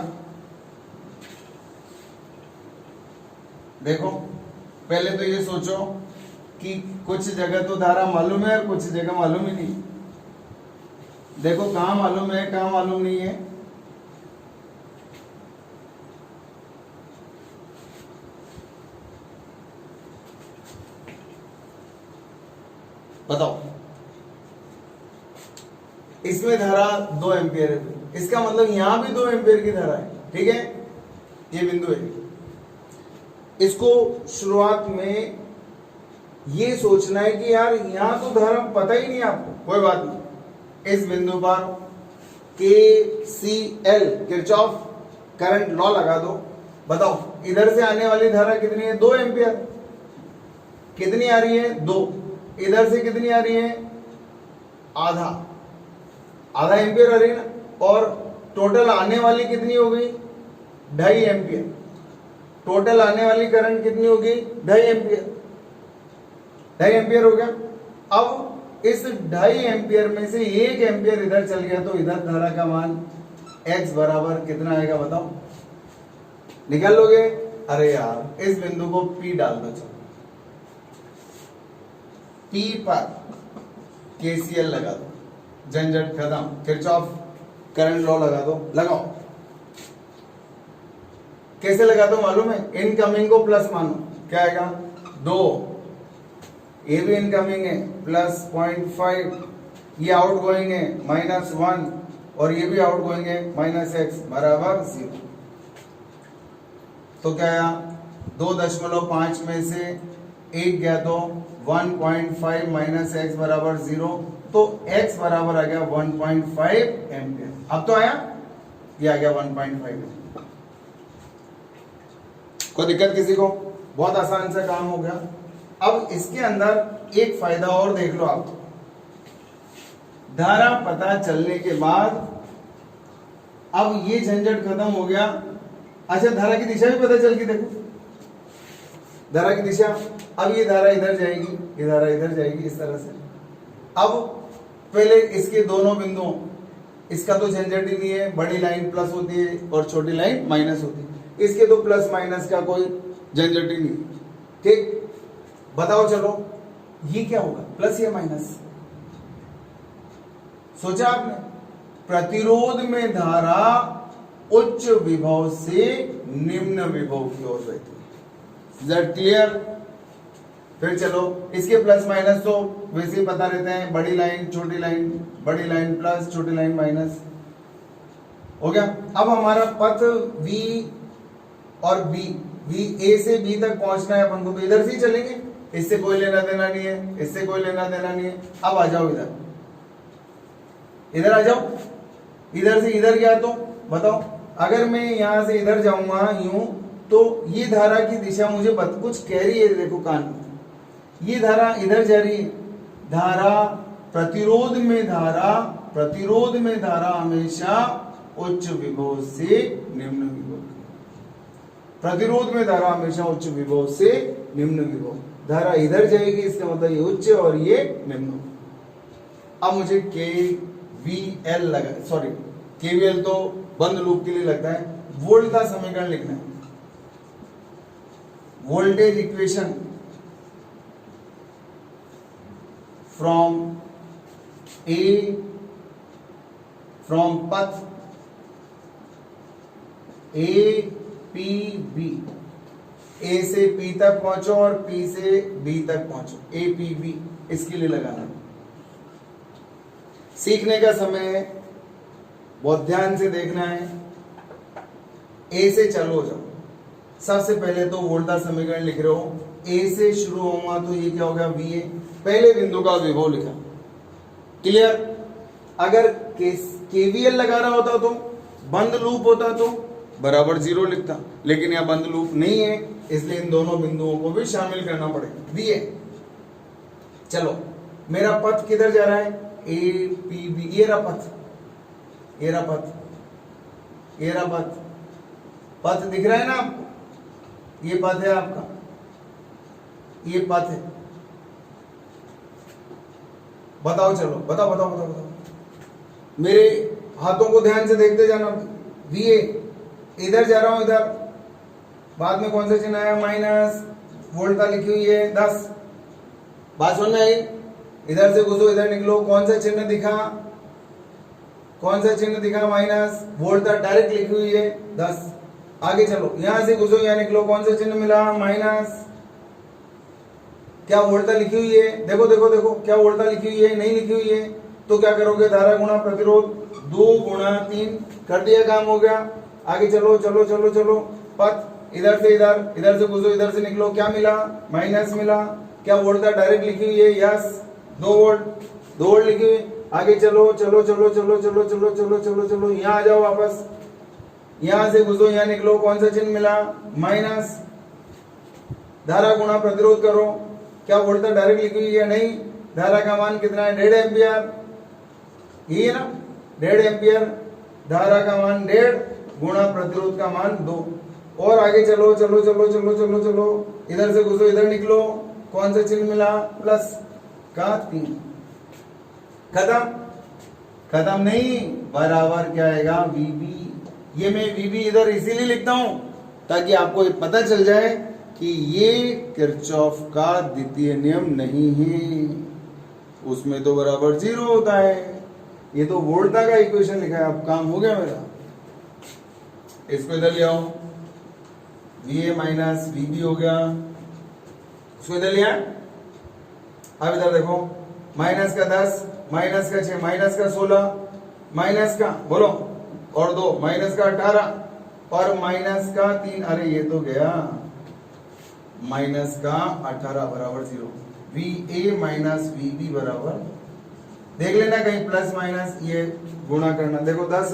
देखो पहले तो ये सोचो कि कुछ जगह तो धारा मालूम है और कुछ जगह मालूम ही नहीं। देखो कहां मालूम है कहां मालूम नहीं है। बताओ, इसमें धारा 2 एम्पियर है, इसका मतलब यहां भी 2 एम्पियर की धारा है, ठीक है। ये बिंदु है, इसको शुरुआत में ये सोचना है कि यार यहां तो धारा पता ही नहीं आपको, कोई बात नहीं। इस बिंदु पर KCL किरचॉफ करंट लॉ लगा दो। बताओ इधर से आने वाली धारा कितनी है, 2 एम्पियर। कितनी आ रही है, 2। इधर से कितनी आ रही है, आधा एम्पियर आ रही है ना। और टोटल आने वाली कितनी हो गई, 2.5 एम्पियर। टोटल आने वाली करंट कितनी होगी, 2.5 एम्पियर। 2.5 एम्पियर हो गया। अब इस 2.5 एम्पियर में से 1 एम्पियर इधर चल गया तो इधर धारा का मान x बराबर कितना आएगा, बताओ, निकाल लोगे। अरे यार इस बिंदु को P डाल दो, चलो P पर KCL लगा दो, झंझट खत्म। किरचॉफ करंट लॉ लगा दो, लगाओ। कैसे लगा दो मालूम है, इनकमिंग को प्लस मानो, क्या आएगा, 2, ये भी इनकमिंग है प्लस 0.5, ये आउट गोइंग है -1 और ये भी आउट गोइंग है -x बराबर 0। तो क्या आया, 2.5 में से 1 गया तो 1.5 माइनस x बराबर 0, तो x बराबर आ गया 1.5 एम्पियर। अब तो आया, ये आ गया 1.5 एम्पियर। कोई दिक्कत किसी को, बहुत आसान सा काम हो गया। अब इसके अंदर एक फायदा और देख लो आप, धारा पता चलने के बाद अब ये झंझट खत्म हो गया। अच्छा धारा की दिशा भी पता चल गई, देखो धारा की दिशा। अब ये धारा इधर जाएगी, ये धारा इधर जाएगी, इस तरह से। अब पहले इसके दोनों बिंदुओं, इसका तो झंझट ही नहीं है, बड़ी लाइन प्लस होती है और छोटी लाइन माइनस होती है। इसके तो प्लस माइनस का कोई झंझट ही नहीं, ठीक। बताओ चलो ये क्या होगा, प्लस या माइनस, सोचा आपने। प्रतिरोध में धारा उच्च विभव से निम्न विभव की ओर बहती है। Is that clear? फिर चलो इसके प्लस माइनस तो वैसे ही पता रहते हैं, बड़ी लाइन छोटी लाइन, बड़ी लाइन प्लस छोटी लाइन माइनस, हो गया। अब हमारा पथ V और B, A से B तक पहुंचना है अपन को, तो इधर से ही चलेंगे, इससे कोई लेना देना नहीं है, इससे कोई लेना देना नहीं है। अब आ जाओ इधर, इधर आ जाओ। इधर से इधर गया तो बताओ, अगर मैं यहां से इधर जाऊंगा यूं, तो ये धारा की दिशा मुझे कुछ कह रही है, देखो कान में, ये धारा इधर जा रही है। धारा प्रतिरोध में धारा हमेशा उच्च विभव से निम्न विभव, प्रतिरोध में धारा हमेशा उच्च विभव से निम्न विभव। धारा इधर जाएगी, इसका मतलब ये उच्च और ये निम्न। अब मुझे के वी एल लगा, सॉरी केवीएल तो बंद लूप के लिए लगता है, वोल्ट का समीकरण लिखना है। वोल्टेज इक्वेशन फ्रॉम पथ ए पी बी, ए से पी तक पहुंचो और पी से बी तक पहुंचो, ए पी बी, इसके लिए लगाना। सीखने का समय बहुत ध्यान से देखना है। ए से चालू हो जाओ। सबसे पहले तो वोल्टा समीकरण लिख रहे हो, ए से शुरू होगा तो ये क्या होगा, वी ए, पहले बिंदु का विभव लिखा। क्लियर? अगर केवीएल लगा रहा होता तो, बंद लूप होता तो बराबर 0 लिखता, लेकिन यह बंद लूप नहीं है, इसलिए इन दोनों बिंदुओं को भी शामिल करना पड़ेगा। वी ए, चलो मेरा पथ किधर जा रहा है, ए पी बी, ये रहा पथ, ये रहा पथ, ये रहा पथ, पथ दिख रहा है ना आपको, ये पथ है आपका, ये पथ है। बताओ, चलो बताओ बताओ बताओ बताओ, मेरे हाथों को ध्यान से देखते जाना। वी ए, इधर जा रहा हूं, इधर, बाद में कौन सा चिन्ह आया, माइनस, वोल्ट का लिखी हुई है 10, बात समझ में आई? इधर से घुसो, इधर निकलो, कौन सा चिन्ह दिखा, कौन सा चिन्ह दिखा, माइनस, वोल्ट डायरेक्ट लिखी हुई है 10। आगे चलो, यहां से घुसो, यहां निकलो, कौन सा चिन्ह मिला, माइनस, क्या वोल्टा लिखी हुई है, देखो देखो देखो, क्या वोल्टा लिखी हुई है, नहीं लिखी हुई है, तो क्या करोगे, धारा गुणा प्रतिरोध, 2 गुणा 3, कर दिया, काम हो गया। आगे चलो चलो चलो चलो, पथ इधर से इधर, इधर से घुसो, इधर से निकलो, क्या मिला, माइनस मिला, क्या वोल्टा डायरेक्ट लिखी हुई है, यस, 2 वोल्ट लिखी हुई। आगे चलो चलो चलो चलो चलो चलो चलो चलो चलो, यहाँ आ जाओ वापस, यहां से घुसो, यहां निकलो, कौन सा चिन्ह मिला, माइनस, धारा गुणा प्रतिरोध करो, क्या वोल्टा डायरेक्ट लिखी हुई है, नहीं, धारा का मान कितना है, 1.5 एम्पियर, ये है ना, 1.5 एम्पियर, धारा का मान 1.5 गुणा प्रतिरोध का मान 2। और आगे चलो चलो चलो चलो चलो चलो, इधर से घुसो, इधर निकलो, कौन सा चिन्ह मिला, प्लस का 3, खत्म, खत्म नहीं, बराबर क्या आएगा, वीबी। ये मैं वीबी इधर इसीलिए लिखता हूं ताकि आपको ये पता चल जाए कि ये किरचॉफ का द्वितीय नियम नहीं है, उसमें तो बराबर 0 होता है। ये तो वोल्टा का इक्वेशन लिखा है, अब काम हो गया मेरा। इसको इधर ले आओ, वी ए माइनस वीबी हो गया, इसको इधर लिया। अब इधर देखो, माइनस का 10, माइनस का 6, माइनस का 16, माइनस का बोलो और 2, माइनस का 18 और माइनस का 3, अरे ये तो गया, माइनस का 18 बराबर 0, V A minus V B बराबर, देख लेना कहीं प्लस माइनस, ये गुणा करना, देखो 10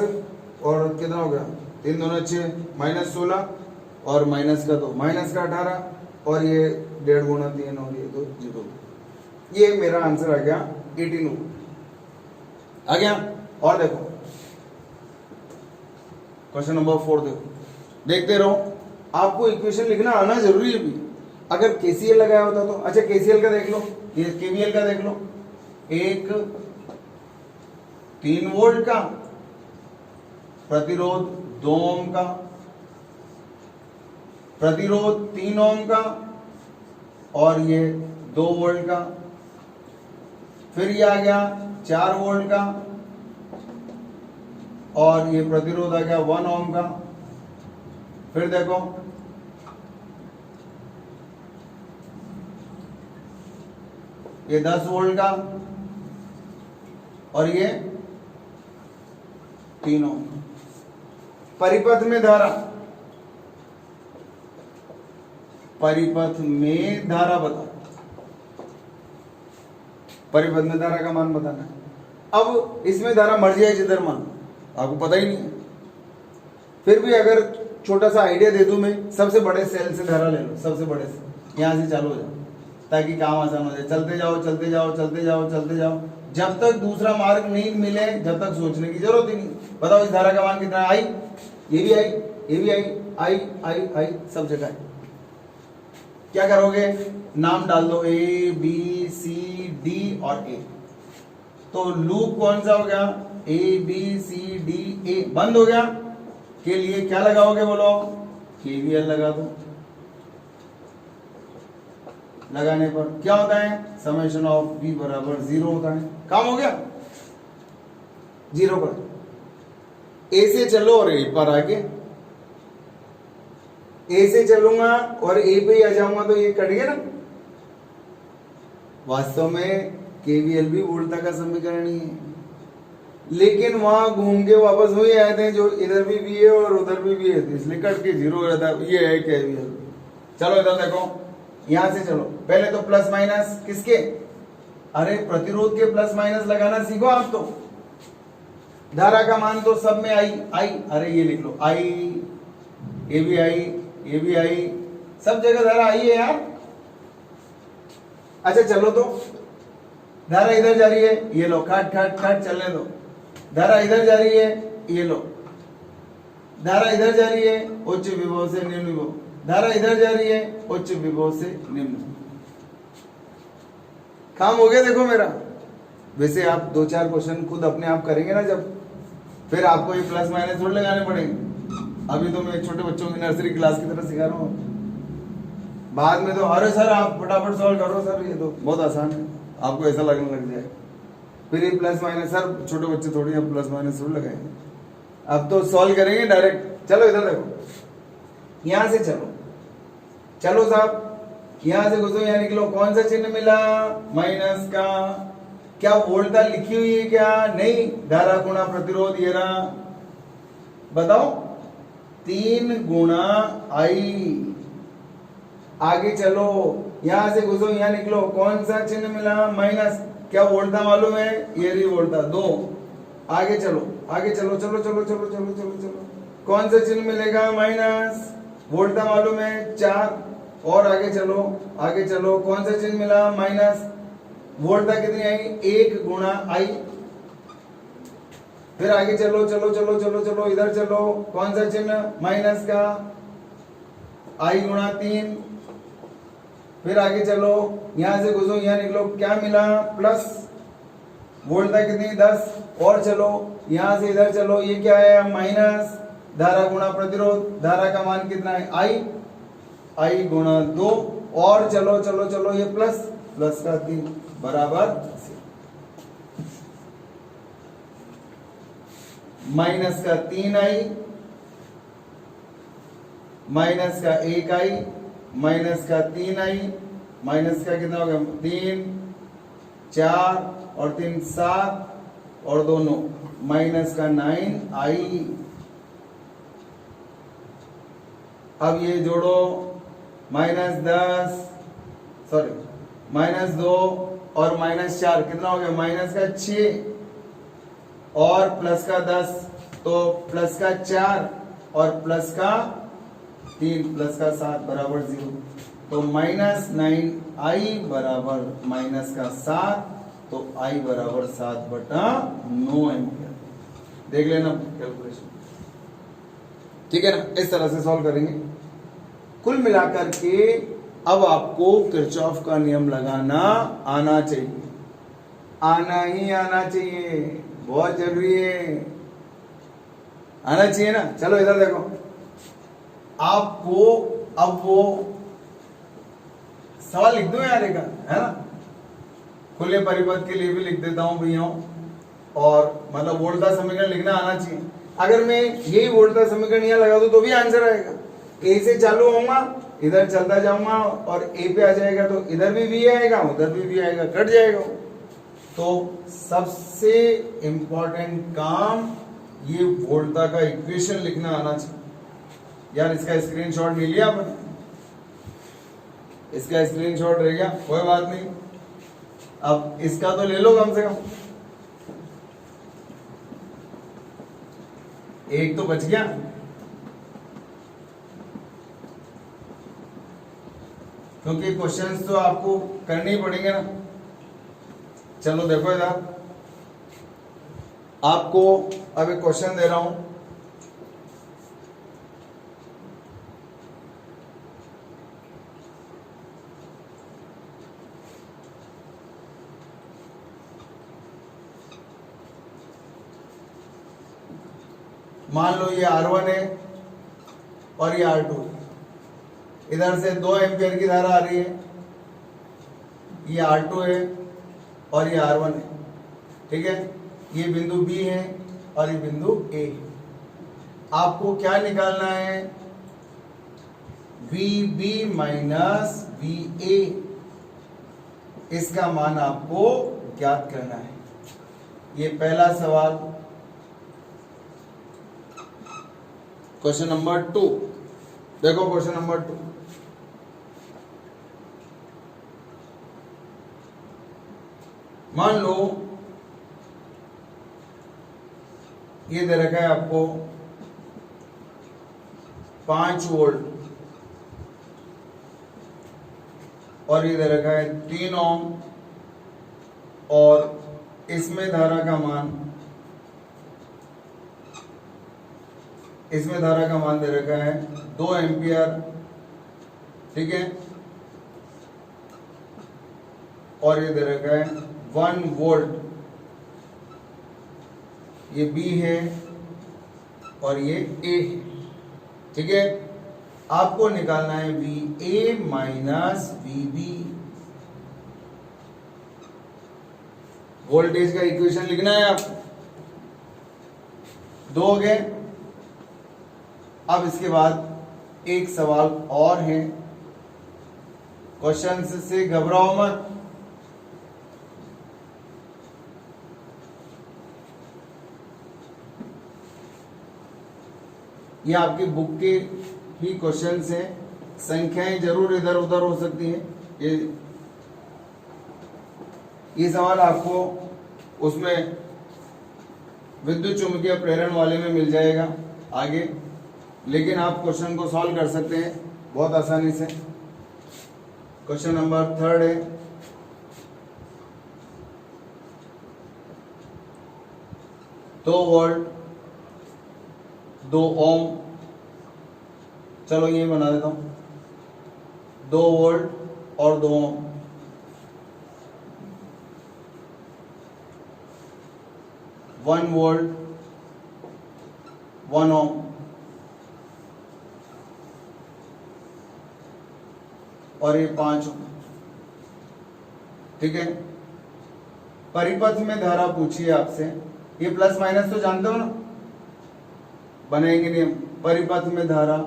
और कितना हो गया, 3 दूना 6, माइनस 16 और माइनस का 2, माइनस का 18 और ये 1.5 गुणा 3 और ये तो 0। ये मेरा आंसर आ गया 18 आ गया। और देखो क्वेश्चन नंबर 4 देखो, देखते रहो, आपको इक्वेशन लिखना आना जरूरी है भी। अगर केसीएल लगाया होता तो, अच्छा केसीएल का देख लो, ये केवीएल का देख लो, एक 3 वोल्ट का प्रतिरोध 2 ओम का, प्रतिरोध 3 ओम का और ये 2 वोल्ट का, फिर ये आ गया 4 वोल्ट का और ये प्रतिरोध आ गया 1 ओम का, फिर देखो ये 10 वोल्ट का और ये 3 ओम। परिपथ में धारा, परिपथ में धारा बता, परिपथ में धारा का मान बताना है। अब इसमें धारा मर जाए जिधर मान, आपको पता ही नहीं है, फिर भी अगर छोटा सा आइडिया दे दूं मैं, सबसे बड़े सेल से धारा ले लो, सबसे बड़े से, यहां से चालू हो जाओ ताकि काम आसान हो जाए। चलते जाओ चलते जाओ चलते जाओ चलते जाओ, जब तक दूसरा मार्ग नहीं मिले जब तक सोचने की जरूरत ही नहीं। बताओ इस धारा का मान कितना आई, ये भी आई, ये भी आई, आई आई आई, सब जगह आई। क्या करोगे, नाम डाल दो, ए बी सी डी और ए, तो लूप कौन सा हो गया? A B C D A बंद हो गया के लिए क्या लगाओगे बोलो? केवीएल लगा दो। लगाने पर क्या होता है? समेशन ऑफ बी बराबर 0 होता है। काम हो गया? 0 पर ए से चलो और ए पर आके ए से चलूंगा और ए पे ही आ जाऊंगा तो ये कट गया ना। वास्तव में केवीएल भी वोल्टा का समीकरण ही है, लेकिन वहां घूम के वापस वही आए थे जो इधर भी है और उधर भी है, इसलिए कट के 0 हो जाता है। ये है केवीएल। चलो इधर देखो, यहां से चलो। पहले तो प्लस माइनस किसके? अरे प्रतिरोध के प्लस माइनस लगाना सीखो आप तो। धारा का मान तो सब में आई आई, अरे ये लिख लो आई, ये भी आई, ये भी आई, सब जगह धारा आई है यार। अच्छा चलो तो धारा इधर जा रही है, ये लो, काट काट काट चलने दो। धारा इधर जा रही है, ये लो। धारा इधर जा रही है उच्च विभव से निम्न विभव, धारा इधर जा रही है उच्च विभव से निम्न। काम हो गया देखो मेरा। वैसे आप 2-4 क्वेश्चन खुद अपने आप करेंगे ना जब, फिर आपको ये प्लस माइनस थोड़े लगाने पड़ेंगे। अभी तो मैं छोटे बच्चों की नर्सरी क्लास की तरह सिखा रहा हूँ। बाद में तो अरे सर आप फटाफट सॉल्व करो सर, ये तो बहुत आसान है, आपको ऐसा लगने लग जाएगा। फिर ये प्लस माइनस, सर छोटे बच्चे थोड़ी अब प्लस माइनस थोड़ी लगाएंगे, अब तो सॉल्व करेंगे डायरेक्ट। चलो इधर देखो, यहां से चलो, चलो साहब यहां से घुसो, यहां निकलो। कौन सा चिन्ह मिला? माइनस का। क्या वोल्टा लिखी हुई है क्या? नहीं, धारा गुणा प्रतिरोध ये रहा। बताओ 3 गुणा आई। आगे चलो, यहां से घुसो, यहां निकलो। कौन सा चिन्ह मिला? माइनस। क्या वोल्टा मालूम है? ये रही वोल्टा 2। आगे चलो, आगे चलो, चलो चलो चलो चलो चलो चलो। कौन सा चिन्ह मिलेगा? माइनस। वोल्टा मालूम है 4। और आगे चलो, आगे चलो। कौन सा चिन्ह मिला? माइनस। वोल्टा कितनी आई? 1 गुणा आई। फिर आगे चलो चलो चलो चलो चलो, इधर चलो। कौन सा चिन्ह? माइनस का। आई गुणा 3। फिर आगे चलो, यहां से घुसो, यहां निकलो। क्या मिला? प्लस। वोल्टा कितनी? 10। और चलो, यहां से इधर चलो। ये क्या है? माइनस। धारा गुणा प्रतिरोध, धारा का मान कितना है? आई। आई गुणा 2। और चलो चलो चलो, ये प्लस, प्लस का 3 बराबर माइनस का 3 आई, माइनस का 1 आई, माइनस का 3 आई, माइनस का कितना हो गया? 3, 4 और 3 7 और 2 9, माइनस का 9 आई। अब ये जोड़ो, -10, सॉरी -2 और -4 कितना हो गया? माइनस का 6 और प्लस का 10, तो प्लस का 4 और प्लस का 3 प्लस का 7 बराबर 0। तो -9 आई बराबर माइनस का 7, तो आई बराबर 7/9 एम्पियर। देख लेना कैलकुलेशन, ठीक है ना? इस तरह से सॉल्व करेंगे। कुल मिलाकर के अब आपको किरचॉफ का नियम लगाना आना चाहिए, आना ही आना चाहिए, बहुत जरूरी है, आना चाहिए ना। चलो इधर देखो, आपको अब वो सवाल लिख दो यार एक, है ना? खुले परिपथ के लिए भी लिख देता हूं भैया, और मतलब वोल्टा समीकरण लिखना आना चाहिए। अगर मैं यही वोल्टा समीकरण यहां लगा दूं तो भी आंसर आएगा। ए से चालू होऊंगा, इधर चलता जाऊंगा और ए पे आ जाएगा, तो इधर भी आएगा, उधर भी आएगा, कट जाएगा। तो सबसे इंपॉर्टेंट काम ये वोल्टा का इक्वेशन लिखना आना चाहिए। यार इसका स्क्रीनशॉट ले लिया आपने? इसका स्क्रीनशॉट रह गया, कोई बात नहीं, अब इसका तो ले लो कम से कम। एक तो बच गया, क्योंकि क्वेश्चंस तो आपको करने ही पड़ेंगे ना। चलो देखो इधर, आपको अब एक क्वेश्चन दे रहा हूं, मान लो ये R1 है और ये R2, इधर से 2 एम्पियर की धारा आ रही है, ये R2 है और ये R1 है, ठीक है। ये बिंदु B है और ये बिंदु A है। आपको क्या निकालना है? VB माइनस VA, इसका मान आपको ज्ञात करना है। ये पहला सवाल, क्वेश्चन नंबर 2। देखो क्वेश्चन नंबर 2, मान लो ये दे रखा है आपको 5 वोल्ट और ये दे रखा है 3 ओम, और इसमें धारा का मान दे रखा है 2 एम्पियर, ठीक है, और ये दे रखा है 1 वोल्ट। ये B है और ये A है, ठीक है। आपको निकालना है VA माइनस VB। वोल्टेज का इक्वेशन लिखना है आपको। 2 हो गए। अब इसके बाद एक सवाल और है, क्वेश्चन से घबराओ मत। ये आपकी बुक के ही क्वेश्चंस हैं, संख्याएं जरूर इधर उधर हो सकती हैं। ये सवाल आपको उसमें विद्युत चुंबकीय प्रेरण वाले में मिल जाएगा आगे, लेकिन आप क्वेश्चन को सॉल्व कर सकते हैं बहुत आसानी से। क्वेश्चन नंबर 3 है, 2 वोल्ट 2 ओम, चलो ये बना देता हूं, 2 वोल्ट और 2 ओम, वन वोल्ट 1 ओम, और ये 5 ओम, ठीक है। परिपथ में धारा पूछिए आपसे, ये प्लस माइनस तो जानते हो ना, बनेंगे नहीं। परिपथ में धारा,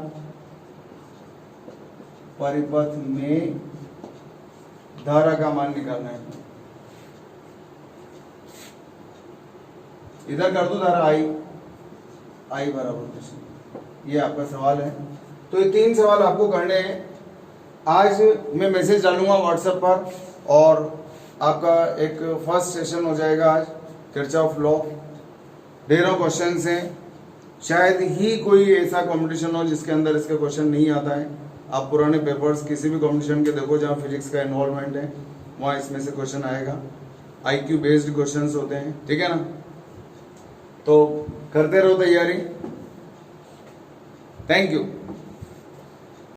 परिपथ में धारा का मान निकालना है। इधर कर दो धारा आई बराबर, ये आपका सवाल है। तो ये 3 सवाल आपको करने हैं। आज मैं मैसेज डालूंगा व्हाट्सएप पर, और आपका एक फर्स्ट सेशन हो जाएगा आज किरचॉफ लॉ। ढेरों क्वेश्चंस हैं, शायद ही कोई ऐसा कंपटीशन हो जिसके अंदर इसका क्वेश्चन नहीं आता है। आप पुराने पेपर्स किसी भी कंपटीशन के देखो जहाँ फिजिक्स का इन्वॉल्वमेंट है, वहाँ इसमें से क्वेश्चन आएगा। IQ बेस्ड क्वेश्चंस होते हैं, ठीक है ना। तो करते रहो तैयारी। Thank you.